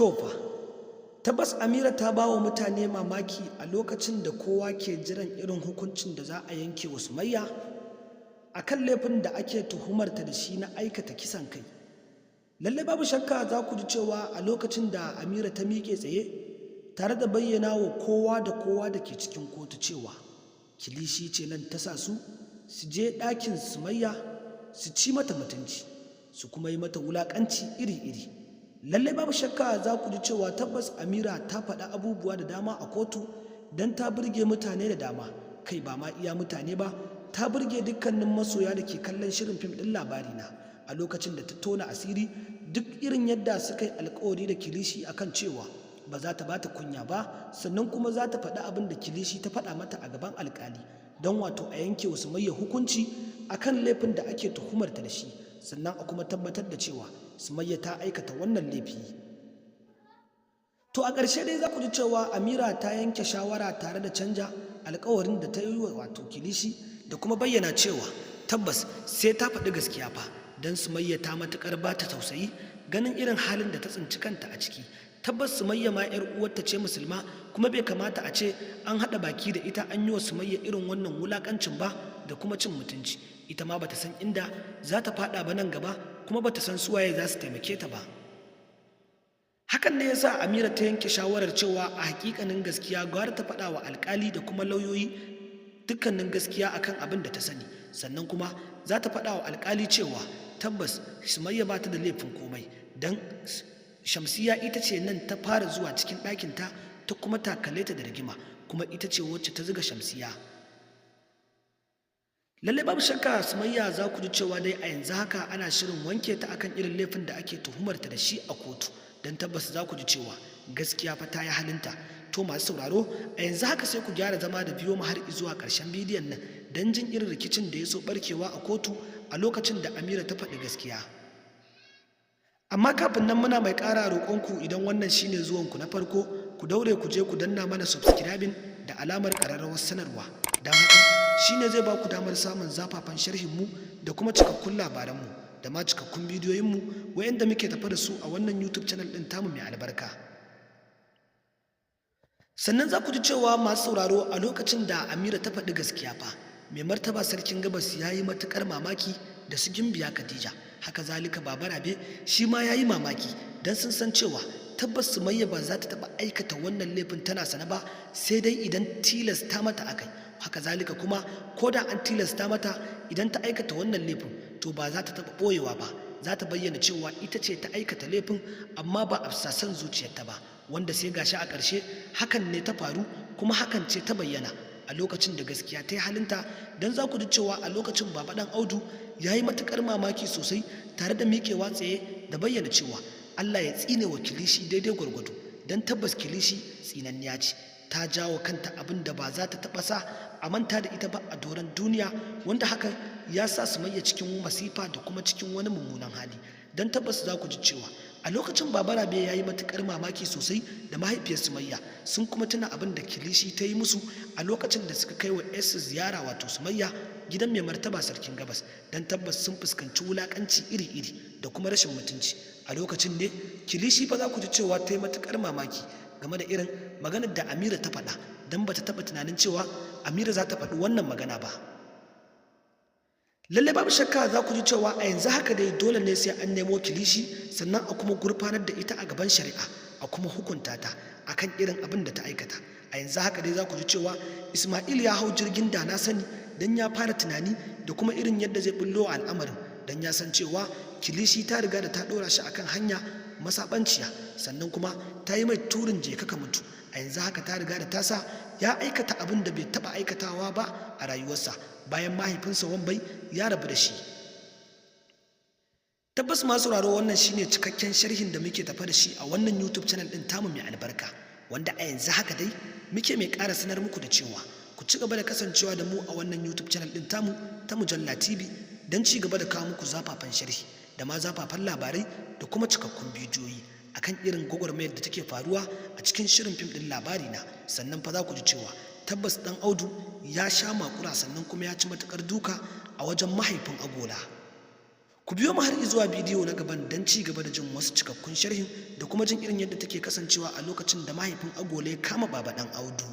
Tofa, tabbas Amira ta ba wa mutane mamaki a lokacin da kowa ke jiran irin hukuncin da za a yanke wa Sumayya a kan laifin da ake tuhumarta da shi na aikata kisan kai. Lallai babu shakka za ku ji cewa a lokacin da Amira ta miƙe tsaye tare da bayyana wa kowa da kowa da ke cikin kotu cewa kilishi ce nan ta sa su je ɗakin Sumayya su ci mata mutunci su kuma yi mata wulaƙanci iri-iri. Lallai babu shakka za ku ji cewa tabbas Amira ta faɗa abubuwa da dama a kotu don ta burge mutane da dama, kai ba ma iya mutane ba, ta burge dukkanin masoya da ke kallon shirin fim ɗin Labarina a lokacin da ta tona asiri duk irin yadda suka yi alkawari da kilishi akan cewa ba za ta bata kunya ba, sannan kuma za ta faɗi abin da kilishi ta faɗa mata a gaban alkali don wato a yanke wa Sumayya hukunci akan laifin da ake tuhumarta da shi, sannan a kuma tabbatar da cewa Sumayya ta aikata wannan laifi. To a ƙarshe dai za ku ji cewa Amira ta yanke shawara tare da canja alkawarin da ta yi wa wato kilishi da kuma bayyana cewa tabbas sai ta faɗi gaskiya fa don Sumayya ta matuƙar ba ta tausayi ganin irin halin da ta tsinci kanta a ciki. Tabbas Sumayya ma 'yar uwarta ce musulma kuma bai kamata a ce an haɗa baki da ita an yi wa Sumayya irin wannan wulaƙancin ba da kuma cin mutunci. Ita ma bata san inda za ta faɗa ba nan gaba kuma bata san suwaye za su taimake ta ba. Hakan ne yasa Amira ta yanke shawarar cewa a hakikanin gaskiya gwara ta faɗa wa alƙali da kuma lauyoyi dukkanin gaskiya akan abin da ta sani, sannan kuma za ta faɗa wa alƙali cewa tabbas Sumayya ba ta da laifin komai don Shamsiya ita ce nan ta fara zuwa cikin ɗakinta ta kuma takale ta da rigima, kuma ita ce wacce ta zuga Shamsiya. Lallai babu shakka Sumayya za ku ji cewa dai a yanzu haka ana shirin wanke ta akan irin laifin da ake tuhumarta da shi a kotu, don tabbas za ku ji cewa gaskiya fa ta yi halinta. To masu sauraro a yanzu haka sai ku gyara zama da biyo mu har zuwa ƙarshen bidiyon nan don jin irin rikicin da ya so barkewa a kotu a lokacin da Amira ta faɗi gaskiya. Amma kafin nan muna mai ƙara roƙonku idan wannan shine zuwanku na farko ku daure ku je ku danna mana subscribing da alamar ƙararrawar sanarwa, don haka shine zai ba ku damar samun zafafan sharhinmu da kuma cikakkun labaranmu da ma cikakkun bidiyoyinmu wayanda muke tafa da su a wannan YouTube channel ɗin tamu mai albarka. Sannan za ku ji cewa masu sauraro a lokacin da Amira ta faɗi gaskiya fa mai martaba sarkin gabas ya yi matuƙar mamaki da su Gimbiya Khadija, haka zalika Baba Rabe shi ma ya yi mamaki don sun san cewa tabbas Sumayya ba za ta taɓa aikata wannan laifin tana sana ba sai dai idan tilasta mata akai, haka zalika kuma ko da an tilasta mata idan ta aikata wannan laifin to ba za ta taɓa ɓoyewa ba, za ta bayyana cewa ita ce ta aikata laifin amma ba a bisa son zuciyarta ba, wanda sai gashi a ƙarshe hakan ne ta faru kuma hakan ce ta bayyana a lokacin da gaskiya ta yi halinta. Don za ku ji cewa a lokacin Baba Ɗan Audu ya yi matuƙar mamaki sosai tare da miƙewa tsaye da bayyana cewa Allah ya tsine wa kilishi daidai gwargwado, don tabbas kilishi tsinanniya ce, ta jawo kanta abin da ba za ta taɓa sa a manta da ita ba a doron duniya, wanda hakan ya sa Sumayya cikin masifa da kuma cikin wani mummunan hali. Don tabbas za ku ji cewa a lokacin Baba Rabe ya yi matuƙar mamaki sosai da mahaifiyar Sumayya sun kuma tuna abin da kilishi ta yi musu a lokacin da suka kai wa yarsu ziyara wato Sumayya gidan mai martaba sarkin gabas, don tabbas sun fuskanci wulaƙanci iri-iri da kuma rashin mutunci. A lokacin ne kilishi fa za ku ji cewa ta yi matuƙar mamaki game da irin maganar da Amira ta faɗa, don ba ta taɓa tunanin cewa Amira za ta faɗi wannan magana ba. Lallai babu shakka za ku ji cewa a yanzu haka dai dole ne sai an nemo kilishi sannan a kuma gurfanar da ita a gaban shari'a a kuma hukunta ta akan irin abin da ta aikata. A yanzu haka dai za ku ji cewa Ismail ya hau jirgin da na sani don ya fara tunani da kuma irin yadda zai bullo a al'amarin, don ya san cewa kilishi ta riga da ta ɗora shi akan hanya masaɓanciya, sannan kuma ta yi mai turin je ka mutu. A yanzu haka ta riga da ta sa ya aikata abin da bai taɓa aikatawa ba a rayuwarsa bayan mahaifinsa Wambai ya rabu da shi. Tabbas masu sauraro wannan shine cikakken sharhin da muke tafa da shi a wannan YouTube channel ɗin tamu mai albarka, wanda a yanzu haka dai muke mai ƙara sanar muku da cewa ku ci gaba da kasancewa da mu a wannan YouTube channel ɗin tamu ta Mujalla TV don ci gaba da kawo muku zafafan sharhi da ma zafafan labarai da kuma cikakkun bidiyoyi akan irin gwagwarmayar da take faruwa a cikin shirin fim ɗin Labarina. Sannan fa za ku ji cewa tabbas Ɗan Audu ya sha makura sannan kuma ya ci matuƙar duka a wajen mahaifin Agola. Ku biyo mu har zuwa bidiyo na gaban don ci gaba da jin wasu cikakkun sharhin da kuma jin irin yadda take kasancewa a lokacin da mahaifin Agola ya kama Baba Dan Audu.